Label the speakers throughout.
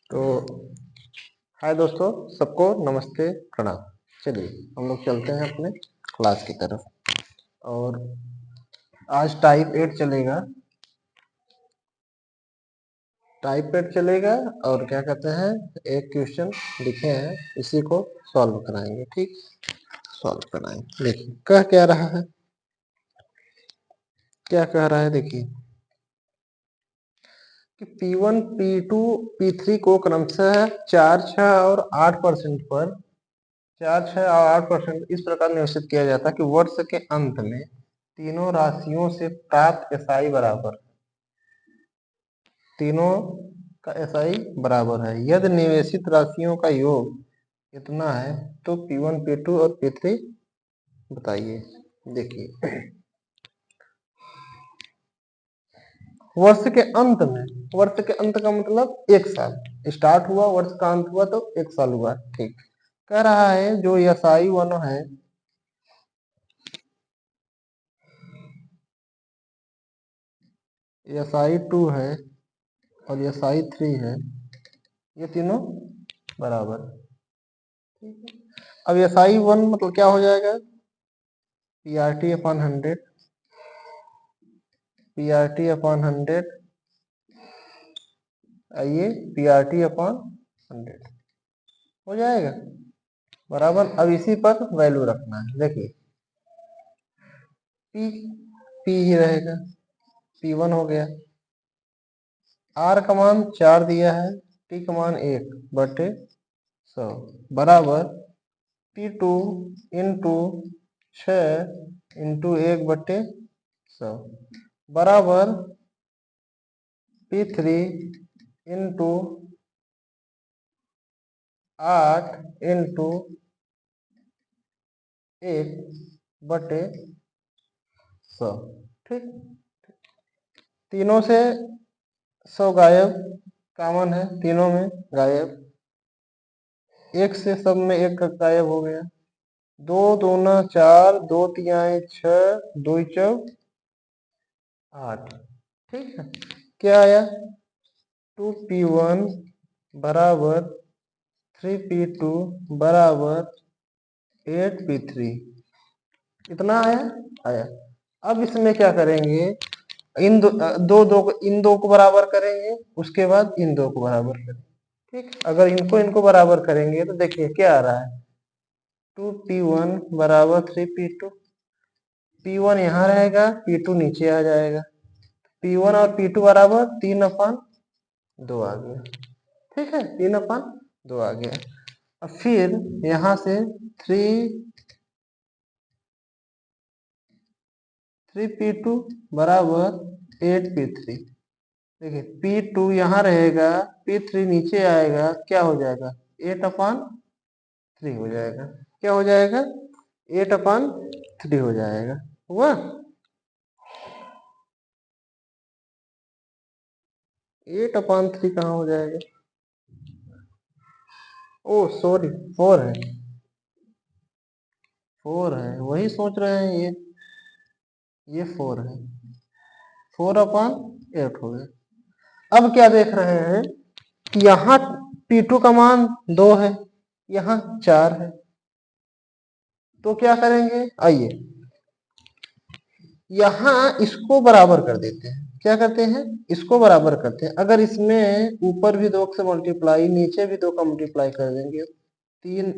Speaker 1: तो हाय दोस्तों, सबको नमस्ते प्रणाम। चलिए हम लोग चलते हैं अपने क्लास की तरफ। और आज टाइप 8 चलेगा। टाइप 8 चलेगा और क्या कहते हैं, एक क्वेश्चन लिखे हैं, इसी को सॉल्व कराएंगे। ठीक, सॉल्व कराएंगे। देखिए कह क्या रहा है, क्या कह रहा है। देखिए कि P1, P2, P3 को क्रमशः 4, 6 और 8% पर 4, 6 और 8% इस प्रकार निश्चित किया जाता है कि वर्ष के अंत में तीनों राशियों से प्राप्त एसआई बराबर, तीनों का एसआई बराबर है। यदि निवेशित राशियों का योग इतना है तो P1, P2 और P3 बताइए। देखिए वर्ष के अंत में, वर्ष के अंत का मतलब एक साल स्टार्ट हुआ, वर्ष का अंत हुआ तो एक साल हुआ। ठीक, कह रहा है जो एसआई 1 है, एसआई 2 है और एसआई 3 है, ये तीनों बराबर। ठीक है, अब एसआई 1 मतलब क्या हो जाएगा, पीआरटी अपॉन 100, पीआरटी अपॉन 100, आइए पीआरटी अपॉन 100 हो जाएगा बराबर। अब इसी पर वैल्यू रखना है। देखिए पी, पी ही रहेगा, P1 हो गया, आर का मान 4 दिया है, टी का मान 1/100 बराबर P2 इंटू 6 इंटू 1/100 बराबर P3 इंटू 8 इंटू 1/100। ठीक, तीनों से 100 गायब, कॉमन है तीनों में गायब, एक से सब में एक का गायब हो गया। 2 दूना 4, 2 तिहाई 6, 2 चौक 8। ठीक है, क्या आया 2P1 बराबर 3P2 बराबर 8P3, इतना आया। आया, अब इसमें क्या करेंगे, इन दो को, इन दो को बराबर करेंगे, उसके बाद इन दो को बराबर करेंगे। ठीक, अगर इनको बराबर करेंगे तो देखिए क्या आ रहा है, 2P1 बराबर 3P2, P1 यहाँ रहेगा, P2 नीचे आ जाएगा, P1 और P2 बराबर 3/2 आ गया। ठीक है, 3/2 आ गया। अब फिर यहाँ से 3P2 बराबर 8P3। देखिए P2 यहाँ रहेगा, P3 नीचे आएगा, क्या हो जाएगा 8/3 हो जाएगा। क्या हो जाएगा 8/3 हो जाएगा। हुआ 8/3 कहाँ हो जाएगा, ओ सॉरी 4 है, 4 है, वही सोच रहे हैं ये 4 है, 4/8 हो गया। अब क्या देख रहे हैं कि यहाँ P2 का मान 2 है, यहाँ 4 है, तो क्या करेंगे, आइए यहाँ इसको बराबर कर देते हैं। क्या करते हैं, इसको बराबर करते हैं। अगर इसमें ऊपर भी 2 से मल्टीप्लाई, नीचे भी 2 का मल्टीप्लाई कर देंगे, 3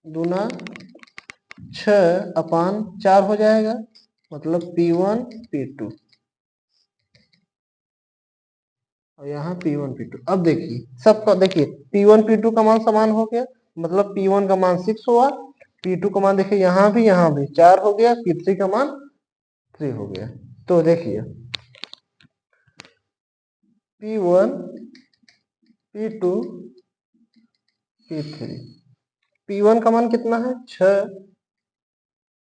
Speaker 1: दूना 6/4 हो जाएगा, मतलब P1 P2 और यहाँ P1 P2। अब देखिए सबका, देखिए P1 P2 का मान समान हो गया, मतलब P1 का मान 6 हुआ, P2 का मान देखिए यहाँ भी 4 हो गया, P3 का मान 3 हो गया। तो देखिए P1 P2 P3, P1 का मान कितना है 6,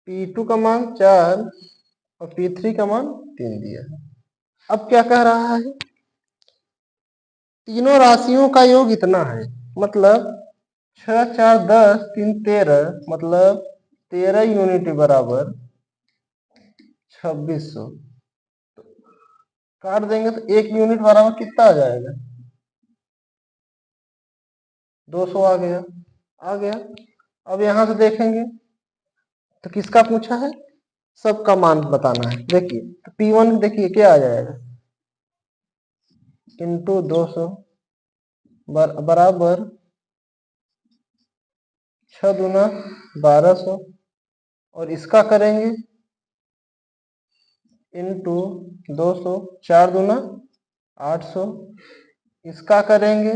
Speaker 1: P2 का मान 4 और P3 का मान 3 दिया है। अब क्या कह रहा है, तीनों राशियों का योग इतना है, मतलब 6, 4, 10, 3, 13, मतलब 13 यूनिट बराबर 2600 काट देंगे तो 1 यूनिट बराबर कितना आ जाएगा? 200 आ गया। आ गया। अब यहां से देखेंगे तो किसका पूछा है? सबका मान बताना है। देखिए तो P1 देखिए क्या आ जाएगा, इंटू 200 बराबर 6 दूना 1200, और इसका करेंगे इंटू 200, 4 दूना 800, इसका करेंगे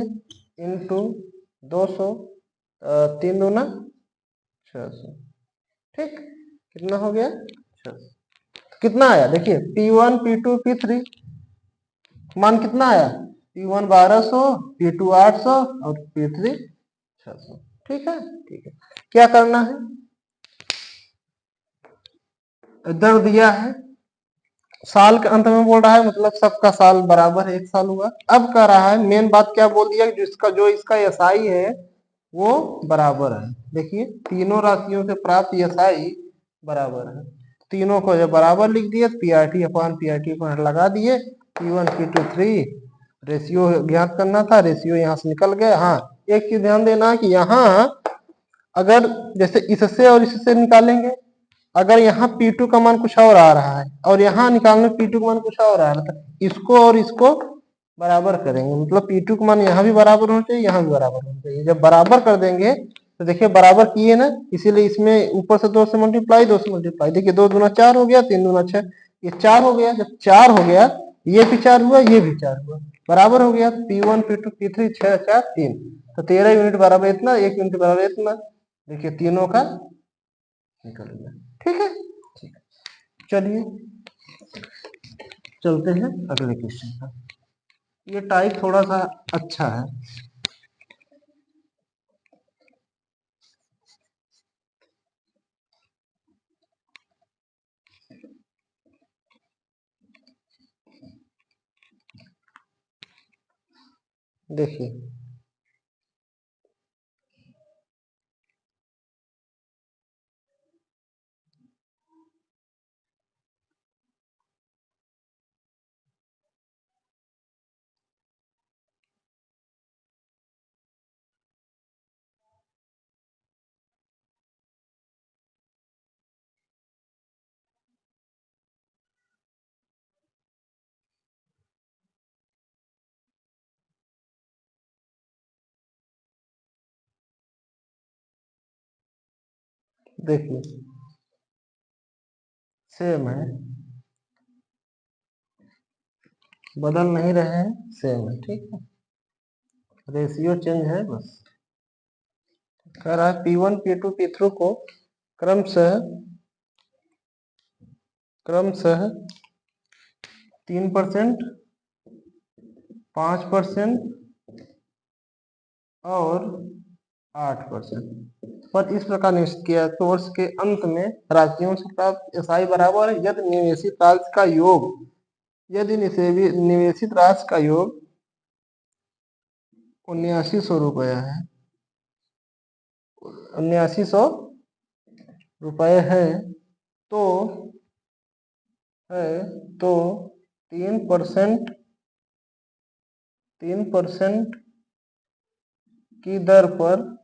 Speaker 1: इंटू 200, 3 दूना 600। ठीक, कितना हो गया? 600। कितना आया देखिए, P1 P2 P3 मान कितना आया? P1 1200, P2 800 और P3 600। ठीक है, ठीक है। क्या करना है? इधर दिया है साल के अंत में बोल रहा है, मतलब सबका साल बराबर है, 1 साल हुआ। अब कह रहा है मेन बात क्या बोल दिया, जो इसका एसआई है वो बराबर है। देखिए तीनों राशियों से प्राप्त एसआई बराबर है, तीनों को जब बराबर लिख दिए पीआरटी अपॉन पीआरटी पर लगा दिए। P1 P2 3 रेशियो ज्ञात करना था, रेशियो यहाँ से निकल गया। हाँ, एक चीज ध्यान देना कि यहाँ अगर जैसे इससे और इससे निकालेंगे, अगर यहाँ P2 का मान कुछ और आ रहा है और यहाँ निकालने P2 का मान कुछ और आ रहा था, इसको और इसको बराबर करेंगे, मतलब P2 का मान यहाँ भी बराबर होना चाहिए, यहाँ भी बराबर होना चाहिए। जब बराबर कर देंगे तो देखिए बराबर किए ना, इसीलिए इसमें ऊपर से 2 से मल्टीप्लाई, 2 से मल्टीप्लाई। देखिए 2 दूना 4 हो गया, 3 दूना 6, ये 4 हो गया। जब 4 हो गया, ये भी 4 हुआ, ये भी 4 हुआ, बराबर हो गया। P1 P2 P3 6 4 3, तो 13 यूनिट बराबर इतना, 1 यूनिट बराबर इतना। देखिए तीनों का निकल गया। ठीक है, ठीक है। चलिए चलते हैं अगले क्वेश्चन पर। ये टाइप थोड़ा सा अच्छा है। देखिए देखिए सेम है, बदल नहीं रहे हैं, सेम है। ठीक है, रेशियो चेंज है बस। कह रहा है P1 P2 P3 को क्रमशः 3%, 5% और 8% पर इस प्रकार निश्चित किया। तो वर्ष के अंत में राशियों से प्राप्त एसआई बराबर है यदि निवेशित राशि का योग, यदि निवेशित राशि का योग 7900 रुपया है, 7900 रुपये है, तो है तो 3% की दर पर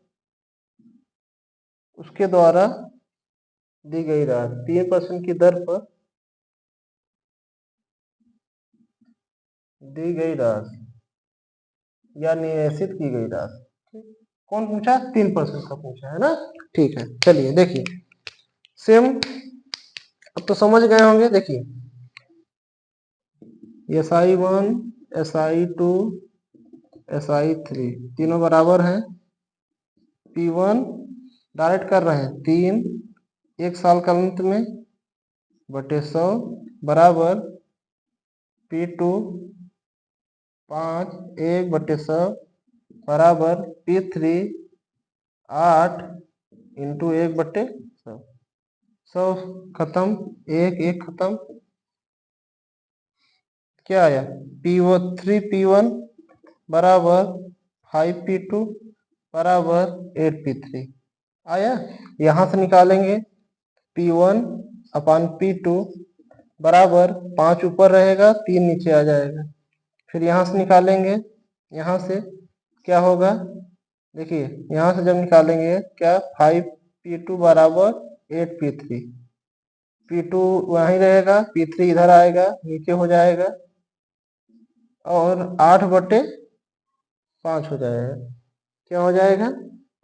Speaker 1: उसके द्वारा दी गई राशि, 3% की दर पर दी गई राशि या निवेशित की गई राशि। कौन पूछा? 3% का पूछा है ना। ठीक है, चलिए देखिए सेम, अब तो समझ गए होंगे। देखिए SI1 SI2 SI3 तीनों बराबर हैं। P1 डायरेक्ट कर रहे हैं 3 1 साल का अंत में बटे 100 बराबर P2 5 1 बटे 100 बराबर P3 8 इंटू 1 बटे 100। 100 खत्म, 1 1 खत्म, क्या आया? P1 बराबर 5 P2 बराबर 8 P3 आया। यहां से निकालेंगे P1 अपान P2 बराबर 5 ऊपर रहेगा, 3 नीचे आ जाएगा। फिर यहाँ से निकालेंगे, यहाँ से क्या होगा, देखिए यहाँ से जब निकालेंगे क्या, 5p2 बराबर 8p3, p2 वहीं रहेगा, p3 इधर आएगा, नीचे हो जाएगा और 8/5 हो जाएगा। क्या हो जाएगा,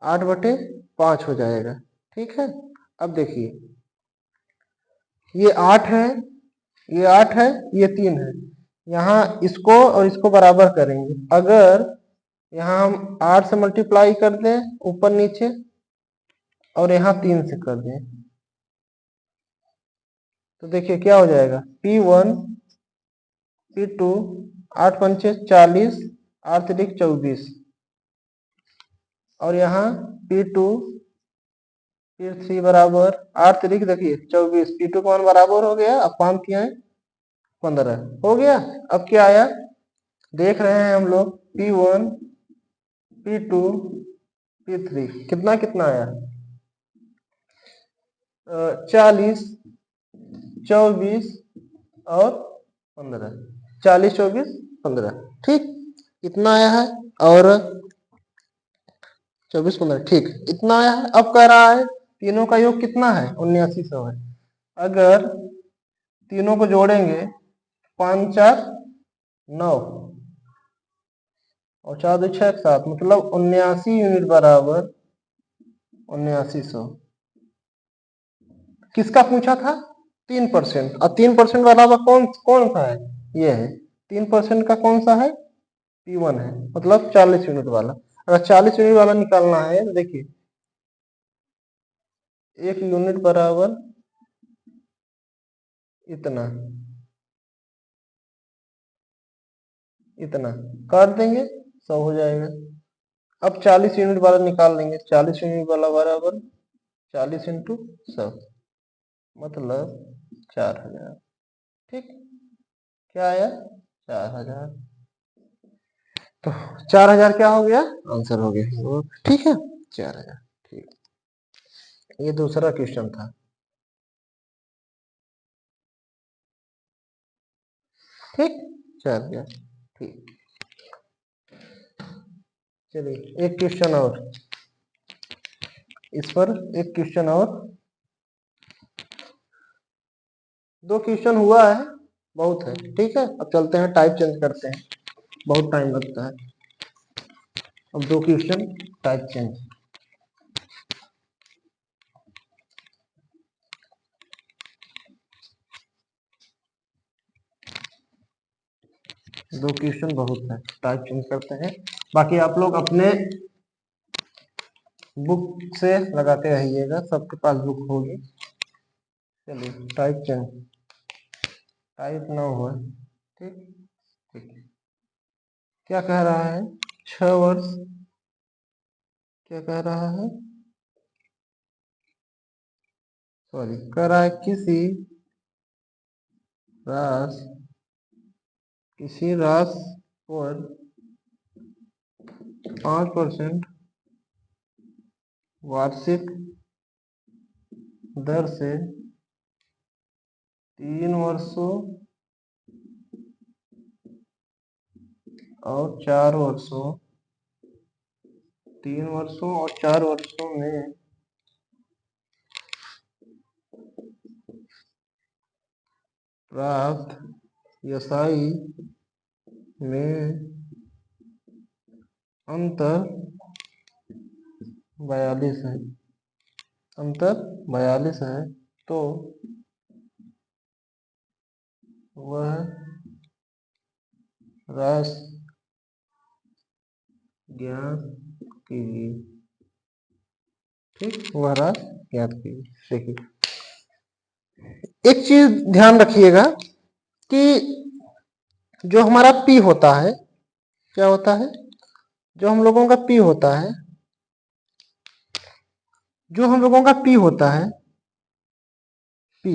Speaker 1: 8/5 हो जाएगा। ठीक है, अब देखिए ये 8 है, ये 8 है, ये 3 है। यहाँ इसको और इसको बराबर करेंगे। अगर यहाँ हम 8 से मल्टीप्लाई कर दें ऊपर नीचे और यहाँ 3 से कर दें, तो देखिए क्या हो जाएगा, P1 P2 8 पंचे 40, 8 तिरिक 24 और यहाँ P2 P3 बराबर 8 तिरिक देखिए 24, P2 का मान बराबर हो गया। अब 5 किया है 15 हो गया। अब क्या आया देख रहे हैं हम लोग, P1 P2 P3 कितना कितना आया, 40 24 और 15, 40 24 15, ठीक इतना आया है। और 24 15, ठीक इतना आया है। अब कह रहा है तीनों का योग कितना है, 7900 है। अगर तीनों को जोड़ेंगे 5 4 9 और 4 2 6 7, मतलब 79 यूनिट बराबर 7900। किसका पूछा था, 3%। और 3% वाला कौन कौन सा है, ये है 3% का, कौन सा है, P1 है, मतलब 40 यूनिट वाला। अगर 40 यूनिट वाला निकालना है तो देखिए 1 यूनिट बराबर इतना, इतना कर देंगे 100 हो जाएगा। अब 40 यूनिट वाला निकाल लेंगे, 40 यूनिट वाला बराबर 40 इंटू 100, मतलब 4000। ठीक, क्या आया, 4000। तो 4000 क्या हो गया, आंसर हो गया। ठीक है, 4000। ठीक, ये दूसरा क्वेश्चन था। ठीक, 4000। ठीक, चलिए एक क्वेश्चन और, इस पर एक क्वेश्चन और, 2 क्वेश्चन हुआ है, बहुत है। ठीक है, अब चलते हैं टाइप चेंज करते हैं, बहुत टाइम लगता है। अब 2 क्वेश्चन टाइप चेंज, दो क्वेश्चन बहुत है, टाइप चेंज करते हैं। बाकी आप लोग अपने बुक से लगाते रहिएगा, सबके पास बुक होगी। चलिए टाइप चेंज, टाइप ना हुआ। ठीक, ठीक, क्या कह रहा है, 6 वर्ष, क्या कह रहा है, सॉरी कह रहा है किसी राशि पर 5% वार्षिक दर से 3 वर्षों और 4 वर्षों, 3 वर्षों और 4 वर्षों में प्राप्त एसआई में अंतर 42 है, अंतर 42 है, तो वह राशि ज्ञात कीजिए। ठीक, वह राशि ज्ञात कीजिए। देखिए एक चीज ध्यान रखिएगा कि जो हमारा पी होता है, क्या होता है, जो हम लोगों का पी होता है, जो हम लोगों का पी होता है, पी,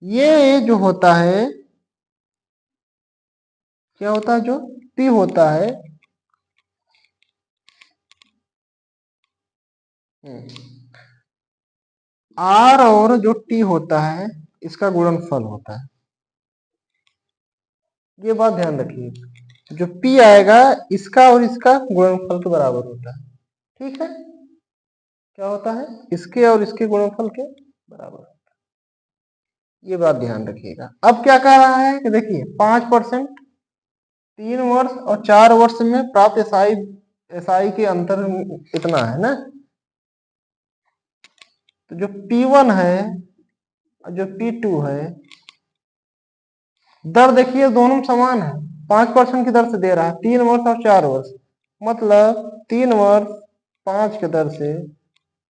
Speaker 1: ये जो होता है, क्या होता है, जो पी होता है, आर और जो टी होता है, इसका गुणनफल होता है। ये बात ध्यान रखिए, जो P आएगा इसका और इसका गुणनफल के बराबर होता है। ठीक है, क्या होता है, इसके और इसके गुणनफल के बराबर। ये बात ध्यान रखिएगा। अब क्या कह रहा है कि देखिए 5% 3 वर्ष और 4 वर्ष में प्राप्त एसआई एसआई के अंतर इतना है ना। तो जो P1 है और जो P2 है, दर देखिए दोनों समान है, 5% की दर से दे रहा है, 3 वर्ष और 4 वर्ष, मतलब 3 वर्ष 5 के दर से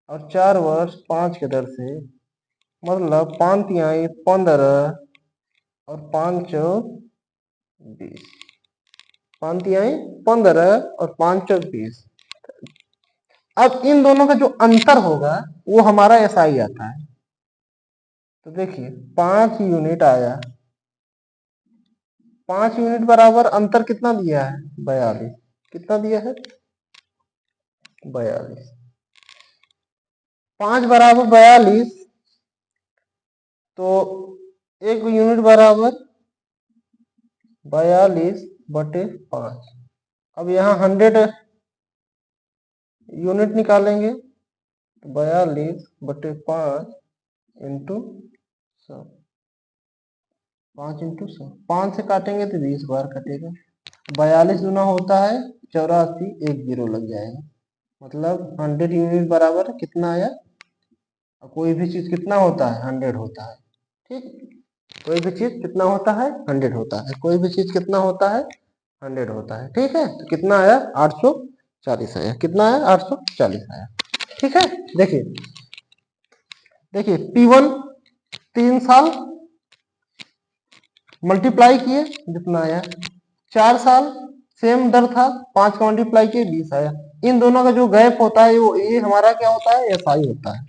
Speaker 1: और 4 वर्ष 5 के दर से, मतलब 5×3 = 15 और 5×4 = 20, 5×3 = 15 और 5×4 = 20। अब इन दोनों का जो अंतर होगा वो हमारा एसआई आता है। तो देखिए 5 यूनिट आया, 5 यूनिट बराबर अंतर कितना दिया है, 42। कितना दिया है, 42। 5 बराबर 42, तो 1 यूनिट बराबर 42/5। अब यहाँ 100 यूनिट निकालेंगे, तो 42/5 इंटू 100, 5 इंटू 100, 5 से काटेंगे तो 20 बार कटेगा। 42 गुना होता है 84, 1 जीरो लग जाएगा, मतलब 100 यूनिट बराबर कितना आया। कोई भी चीज कितना होता है, 100 होता है। ठीक, कोई भी चीज कितना होता है, 100 होता है। कोई भी चीज कितना होता है, 100 होता है। ठीक है, तो कितना आया, 840 आया। कितना आया, 840 आया। ठीक है, देखिए देखिए P1 3 साल मल्टीप्लाई किए जितना आया, 4 साल सेम दर था, 5 का मल्टीप्लाई किए 20 आया। इन दोनों का जो गैप होता है वो ये हमारा क्या होता है, एसआई होता है।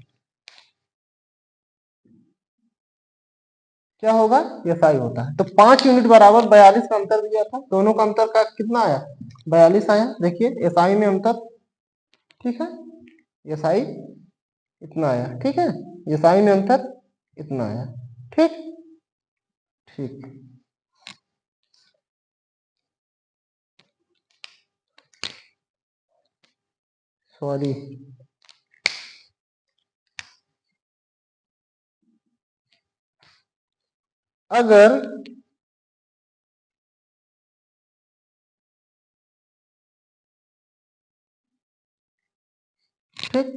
Speaker 1: क्या होगा, एसआई होता है। तो 5 यूनिट बराबर 42 का अंतर दिया था, दोनों का अंतर का कितना आया, 42 आया। देखिए एसआई में अंतर, ठीक है, एसआई इतना आया। ठीक है, एसआई में अंतर इतना आया। ठीक ठीक, सॉरी, अगर ठीक,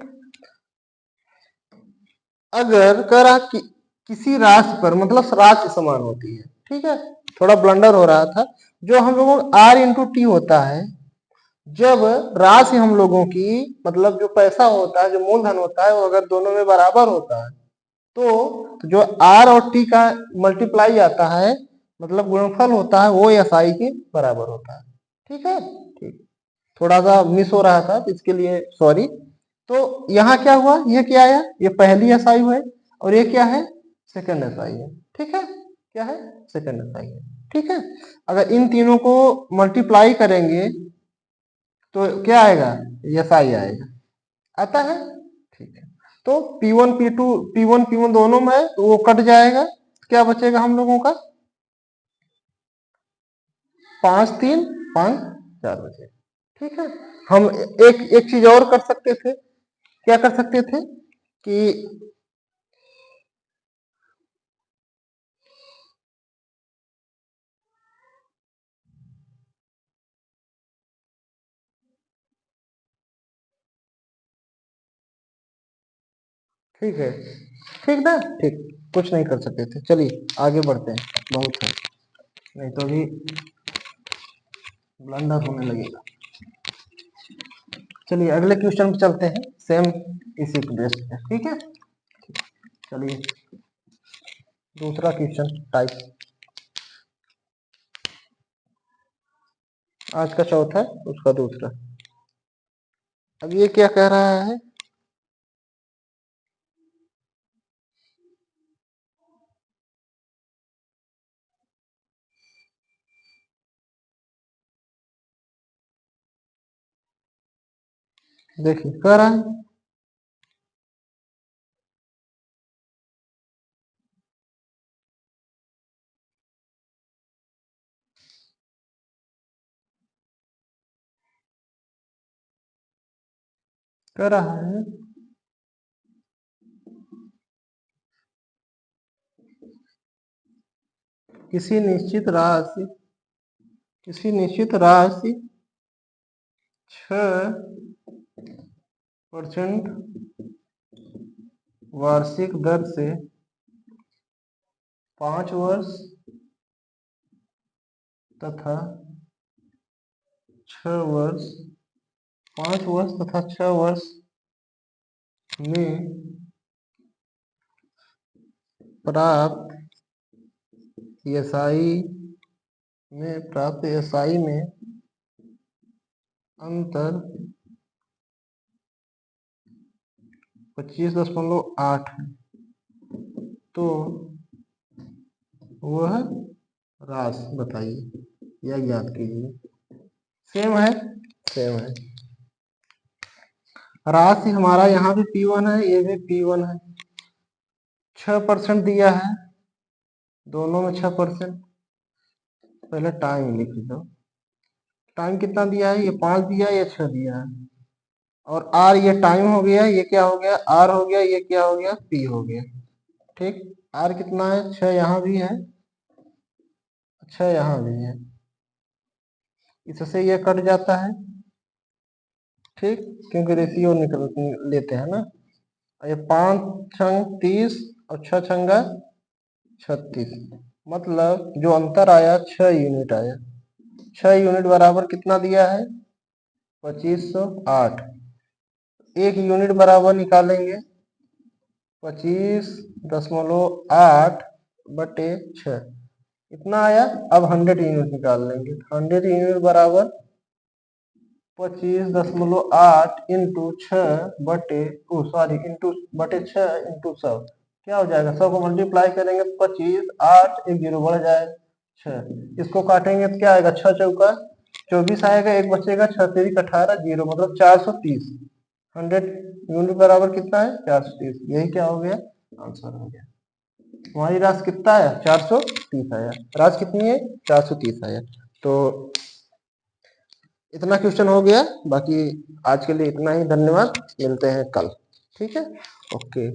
Speaker 1: अगर करा कि किसी राशि पर, मतलब राशि समान होती है, ठीक है, थोड़ा ब्लंडर हो रहा था। जो हम लोगों का R×T होता है, जब राशि हम लोगों की, मतलब जो पैसा होता है, जो मूलधन होता है, वो अगर दोनों में बराबर होता है, तो जो R और T का मल्टीप्लाई आता है, मतलब गुणनफल होता है, वो SI के बराबर होता है। ठीक है, ठीक, थोड़ा सा मिस हो रहा था, इसके लिए सॉरी। तो यहाँ क्या हुआ, ये क्या आया, ये पहली SI है और ये क्या है, सेकंड SI है। ठीक है, क्या है, सेकंड SI है। ठीक है, अगर इन तीनों को मल्टीप्लाई करेंगे तो क्या आएगा, SI आएगा, आता है। ठीक है, तो P1 दोनों में है, तो वो कट जाएगा, क्या बचेगा हम लोगों का, 5 3 5 4 बचेगा। ठीक है, हम एक एक चीज और कर सकते थे, क्या कर सकते थे कि ठीक है, ठीक ना, ठीक, कुछ नहीं कर सकते थे। चलिए आगे बढ़ते हैं, बहुत है, नहीं तो अभी ब्लंडर होने लगेगा। चलिए अगले क्वेश्चन पे चलते हैं, सेम इसी के बेस पे। ठीक है, चलिए दूसरा क्वेश्चन टाइप, आज का चौथा है, उसका दूसरा। अब ये क्या कह रहा है, देखिए कह रहा है कह रहा है किसी निश्चित राशि 6% वार्षिक दर से 5 वर्ष तथा 6 वर्ष 5 वर्ष तथा 6 वर्ष में प्राप्त एसआई में अंतर 25.8 है, तो वह राशि बताइए या ज्ञात कीजिए। सेम है। राशि हमारा यहाँ भी P1 है, ये भी P1 है। 6% दिया है, दोनों में 6%। पहले टाइम लिख दो। टाइम कितना दिया है? ये 5 दिया है, ये 6 दिया है। और R ये टाइम हो गया, ये क्या हो गया? R हो गया, ये क्या हो गया? P हो गया। ठीक। R कितना है? 6 यहाँ भी है, 6 यहाँ भी है। इससे ये कट जाता है, ठीक, क्योंकि रेशियो निकल लेते हैं ना। ये 5 छंग 30 और 6 छंगा 36, मतलब जो अंतर आया 6 यूनिट आया। 6 यूनिट बराबर कितना दिया है? 2508। 1 यूनिट बराबर निकालेंगे 25.8 बटे 6, इतना आया। अब 100 यूनिट निकाल लेंगे। 100 यूनिट बराबर 25.8 इंटू 6 बटे इंटू बटे 6 इंटू 100, क्या हो जाएगा? 100 को मल्टीप्लाई करेंगे 25, 8 एक 0 बढ़ जाएगा 6। इसको काटेंगे तो क्या आएगा? 6 चौका 24 आएगा, एक बचेगा, 6 3 18 0, मतलब 430। 100 यूनिट बराबर कितना है? 430। यही क्या हो गया? आंसर हो गया। हमारी राशि कितना आया? 430 आया। राशि कितनी है? 430 आया। तो इतना क्वेश्चन हो गया। बाकी आज के लिए इतना ही। धन्यवाद, मिलते हैं कल। ठीक है, ओके।